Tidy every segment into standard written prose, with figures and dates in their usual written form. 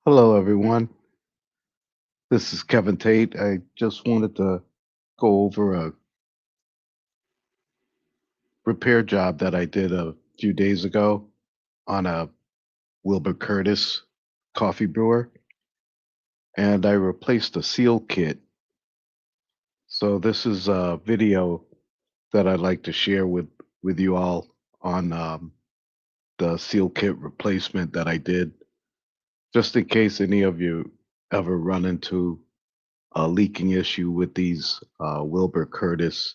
Hello, everyone. This is Kevin Tate. I just wanted to go over a repair job that I did a few days ago on a Wilbur Curtis Coffee Brewer, and I replaced a seal kit. So this is a video that I'd like to share with you all on the seal kit replacement that I did, just in case any of you ever run into a leaking issue with these Wilbur Curtis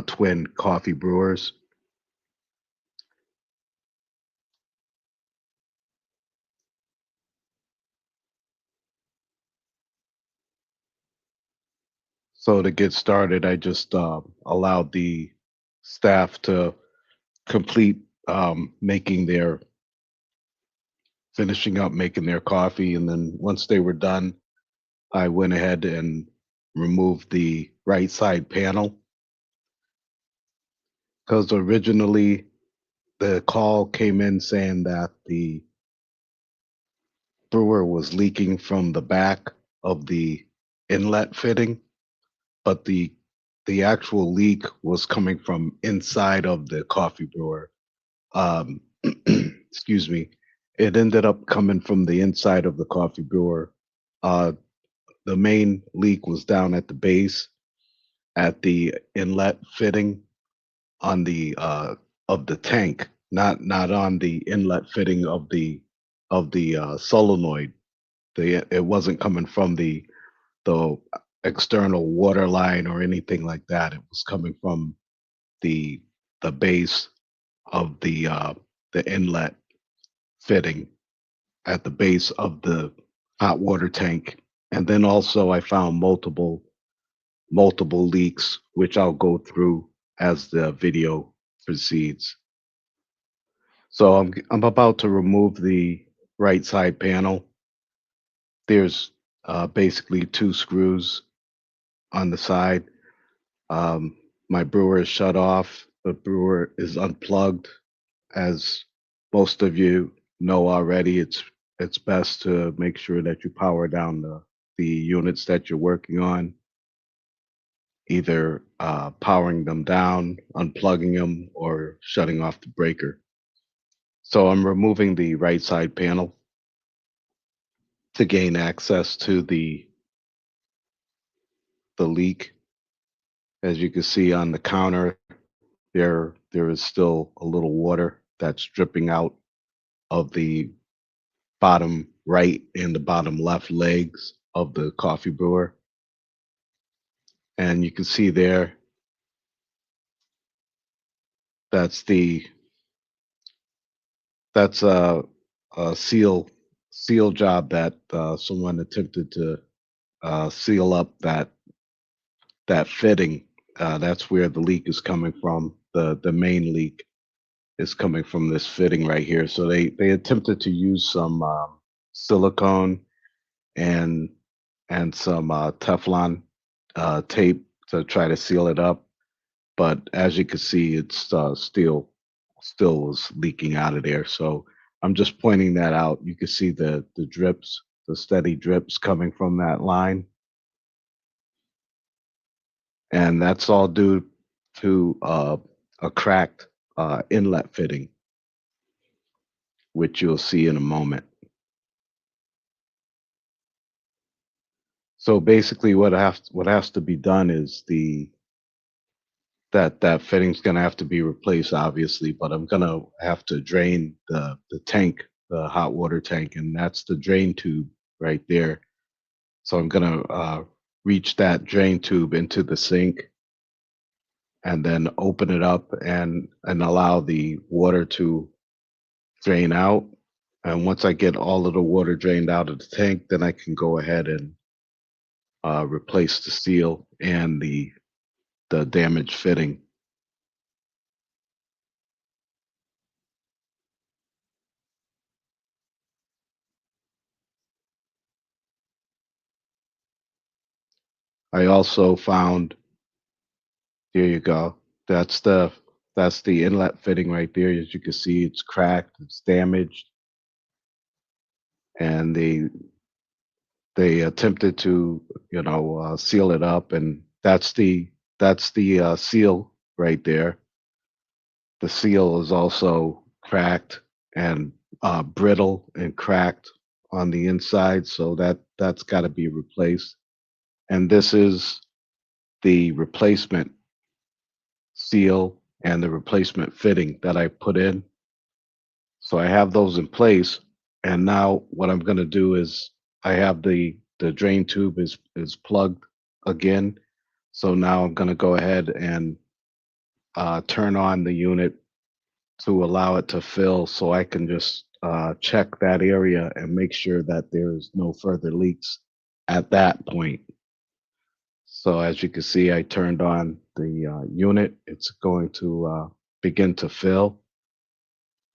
twin coffee brewers. So to get started, I just allowed the staff to complete making their finishing up making their coffee, and then once they were done, I went ahead and removed the right side panel because originally the call came in saying that the brewer was leaking from the back of the inlet fitting, but the actual leak was coming from inside of the coffee brewer. um, excuse me, it ended up coming from the inside of the coffee brewer. Uh, the main leak was down at the base at the inlet fitting on the of the tank, not on the inlet fitting of the solenoid. It wasn't coming from the external water line or anything like that. It was coming from the the base of the inlet fitting at the base of the hot water tank. And then also I found multiple leaks, which I'll go through as the video proceeds. So I'm about to remove the right side panel. There's basically two screws on the side. Um, my brewer is shut off. The brewer is unplugged. As most of you know already, it's best to make sure that you power down the units that you're working on, either powering them down, unplugging them, or shutting off the breaker. So I'm removing the right side panel to gain access to the leak. As you can see on the counter, there is still a little water that's dripping out of the bottom right and the bottom left legs of the coffee brewer. And you can see there, that's the that's a seal job that someone attempted to seal up that fitting. That's where the leak is coming from. The main leak is coming from this fitting right here. So they attempted to use some silicone and some Teflon tape to try to seal it up. But as you can see, it's still was leaking out of there. So I'm just pointing that out. You can see the drips, the steady drips coming from that line, and that's all due to a cracked inlet fitting, which you'll see in a moment. So basically, what has to be done is that fitting's gonna have to be replaced, obviously, but I'm gonna have to drain the tank, the hot water tank, and that's the drain tube right there. So I'm gonna reach that drain tube into the sink and then open it up and allow the water to drain out. And once I get all of the water drained out of the tank, then I can go ahead and replace the seal and the damaged fitting. I also found, there you go. That's the inlet fitting right there. As you can see, it's cracked, it's damaged, and they attempted to, seal it up, and that's the seal right there. The seal is also cracked and brittle and cracked on the inside, so that's got to be replaced. And this is the replacement seal and the replacement fitting that I put in. So I have those in place, and now what I'm going to do is I have the drain tube is plugged again. So now I'm going to go ahead and turn on the unit to allow it to fill, so I can just check that area and make sure that there's no further leaks at that point. So as you can see, I turned on the unit. It's going to begin to fill.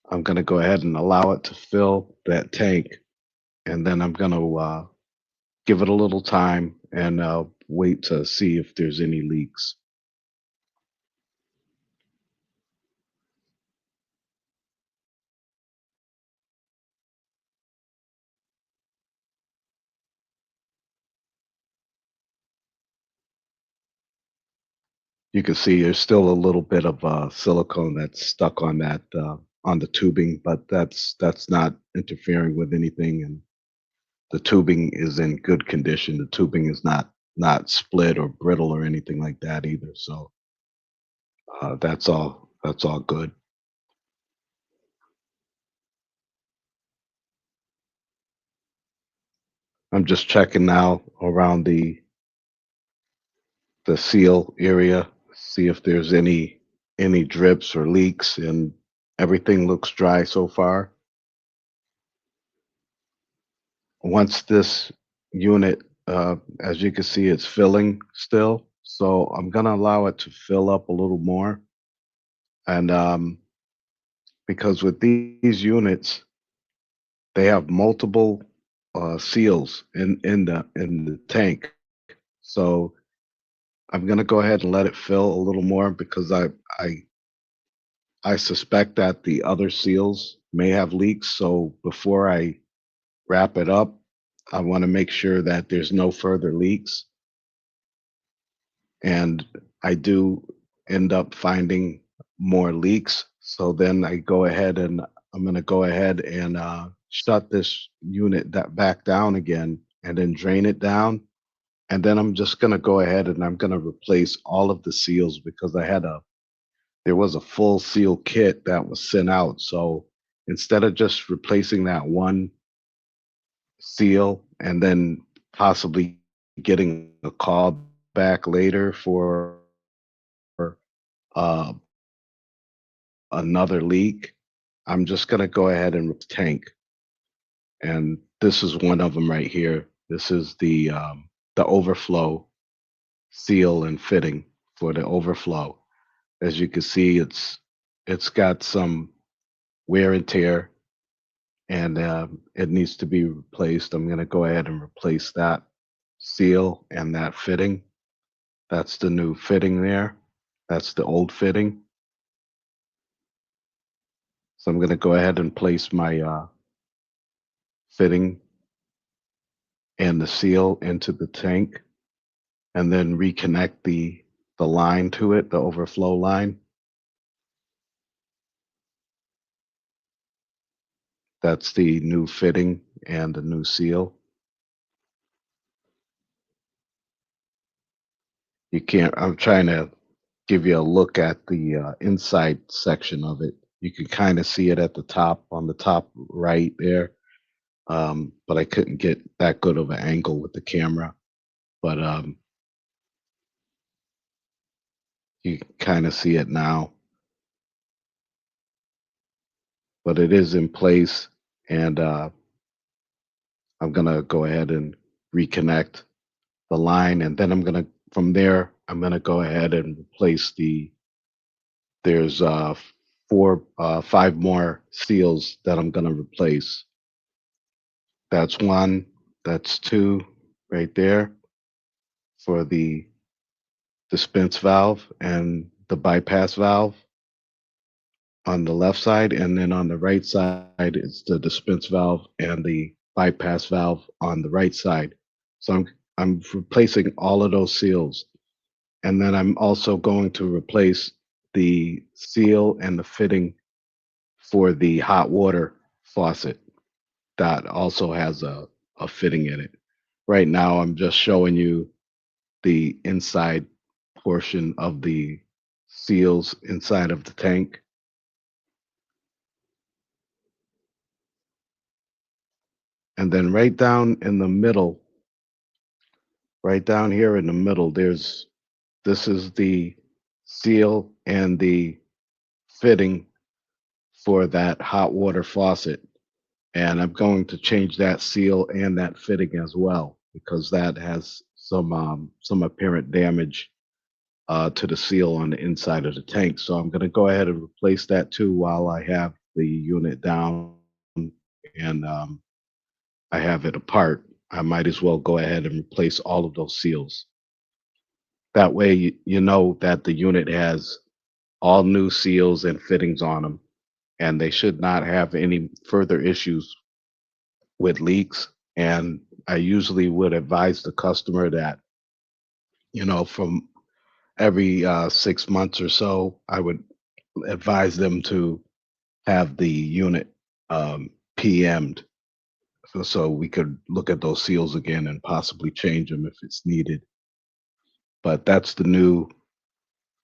I'm going to go ahead and allow it to fill that tank, and then I'm going to give it a little time and wait to see if there's any leaks. You can see there's still a little bit of silicone that's stuck on the tubing, but that's not interfering with anything, and the tubing is in good condition. The tubing is not split or brittle or anything like that either. So that's all good. I'm just checking now around the seal area, see if there's any drips or leaks, and everything looks dry so far. Once this unit, as you can see, it's filling still, so I'm gonna allow it to fill up a little more. And because with these units, they have multiple seals in the tank, so I'm gonna go ahead and let it fill a little more because I suspect that the other seals may have leaks. So before I wrap it up, I want to make sure that there's no further leaks. And I do end up finding more leaks. So then I go ahead and I'm going to go ahead and shut this unit back down again and then drain it down. And then I'm just going to go ahead and I'm going to replace all of the seals because there was a full seal kit that was sent out. So instead of just replacing that one seal and then possibly getting a call back later for uh, another leak, I'm just going to go ahead and tank. And this is one of them right here. This is the overflow seal and fitting for the overflow. As you can see, it's got some wear and tear, and it needs to be replaced. I'm going to go ahead and replace that seal and that fitting. That's the new fitting there. That's the old fitting. So I'm going to go ahead and place my fitting and the seal into the tank, and then reconnect the line to it, the overflow line. That's the new fitting and the new seal. You can't. I'm trying to give you a look at the inside section of it. You can kind of see it at the top, on the top right there. But I couldn't get that good of an angle with the camera. But you can kind of see it now. But it is in place, and I'm gonna go ahead and reconnect the line, and then from there I'm gonna go ahead and replace there's five more seals that I'm gonna replace. That's one, that's two right there for the dispense valve and the bypass valve on the left side, and then on the right side it's the dispense valve and the bypass valve on the right side. So I'm replacing all of those seals. And then I'm also going to replace the seal and the fitting for the hot water faucet that also has a fitting in it. Right now, I'm just showing you the inside portion of the seals inside of the tank. And then right down here in the middle, this is the seal and the fitting for that hot water faucet. And I'm going to change that seal and that fitting as well because that has some apparent damage to the seal on the inside of the tank. So I'm going to go ahead and replace that too while I have the unit down and I have it apart. I might as well go ahead and replace all of those seals. That way, you know that the unit has all new seals and fittings on them, and they should not have any further issues with leaks. And I usually would advise the customer that, from every 6 months or so, I would advise them to have the unit PM'd so we could look at those seals again and possibly change them if it's needed. But that's the new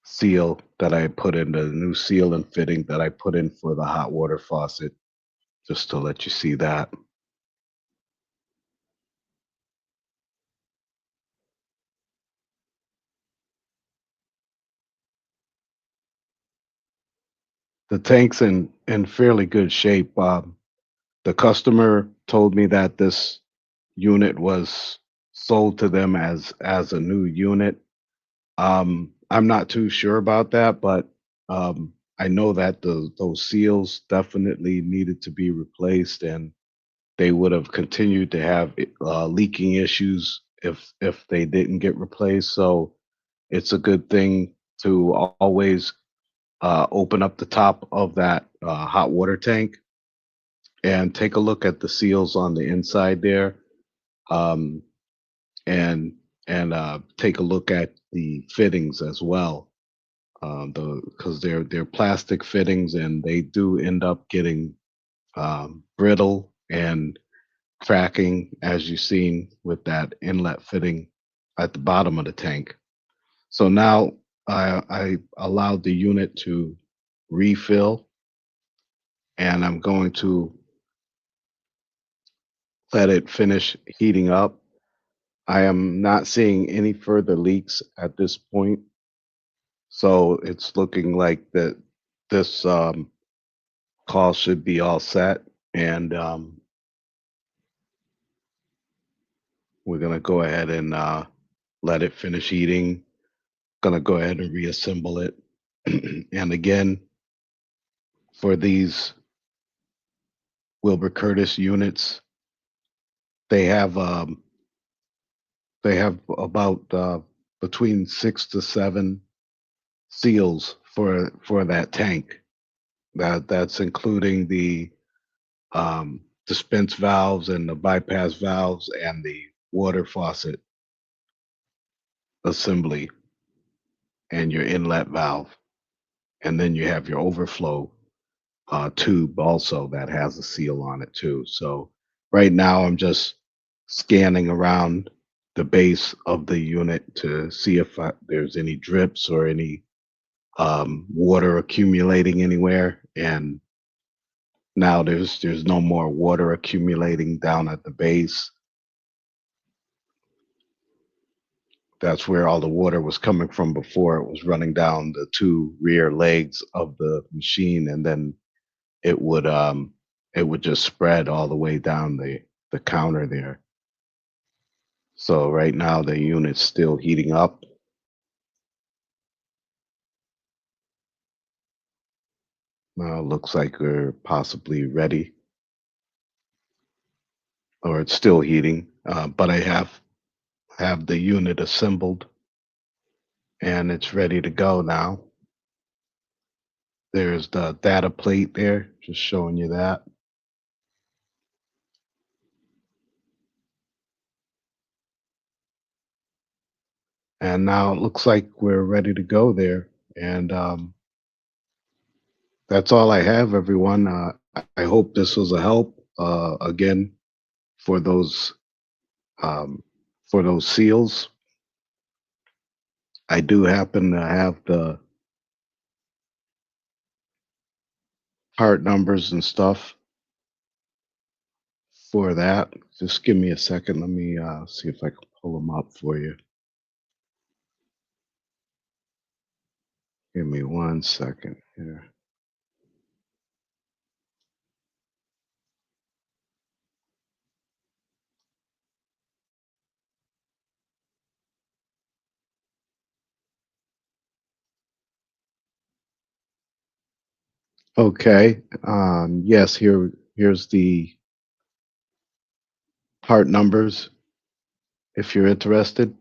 seal that I put in, the new seal and fitting that I put in for the hot water faucet, just to let you see that. The tank's in fairly good shape. The customer told me that this unit was sold to them as a new unit. I'm not too sure about that, but I know that those seals definitely needed to be replaced, and they would have continued to have leaking issues if they didn't get replaced. So it's a good thing to always open up the top of that hot water tank and take a look at the seals on the inside there, um, and take a look at the fittings as well. Because they're plastic fittings and they do end up getting brittle and cracking, as you've seen with that inlet fitting at the bottom of the tank. So now I allowed the unit to refill, and I'm going to let it finish heating up. I am not seeing any further leaks at this point, so it's looking like that this call should be all set, and we're gonna go ahead and let it finish heating. Gonna go ahead and reassemble it. And again, for these Wilbur Curtis units, they have um, they have about between 6 to 7 seals for that tank. That's including the dispense valves and the bypass valves and the water faucet assembly and your inlet valve. And then you have your overflow tube also that has a seal on it too. So right now I'm just scanning around the base of the unit to see if there's any drips or any water accumulating anywhere. And now there's no more water accumulating down at the base. That's where all the water was coming from before. It was running down the two rear legs of the machine, and then it would um it would just spread all the way down the counter there. So right now the unit's still heating up. Looks like we're possibly ready, or it's still heating. But I have the unit assembled and it's ready to go now. There's the data plate there, just showing you that. And now it looks like we're ready to go there. And that's all I have, everyone. I hope this was a help. Again, for those um, for those seals, I do happen to have the part numbers and stuff for that. Just give me a second. Let me see if I can pull them up for you. Give me 1 second here. Okay. Yes, here's the part numbers if you're interested.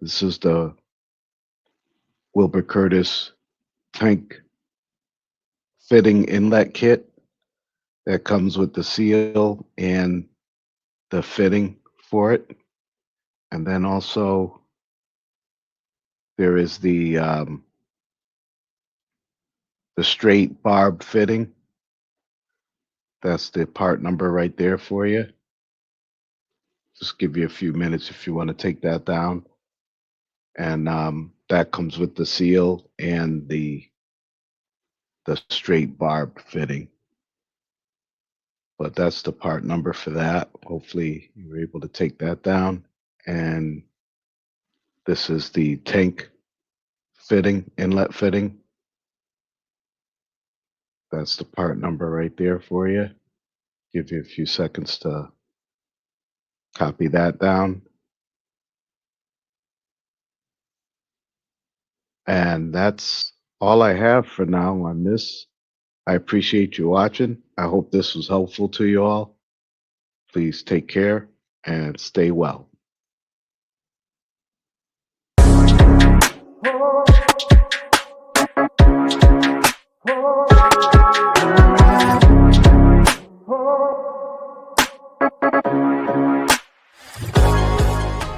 This is the Wilbur Curtis tank fitting inlet kit that comes with the seal and the fitting for it. And then also there is the straight barb fitting. That's the part number right there for you. Just give you a few minutes if you want to take that down. And that comes with the seal and the straight barb fitting. But that's the part number for that. Hopefully you were able to take that down. And this is the tank fitting, inlet fitting. That's the part number right there for you. Give you a few seconds to copy that down. And that's all I have for now on this. I appreciate you watching. I hope this was helpful to you all. Please take care and stay well.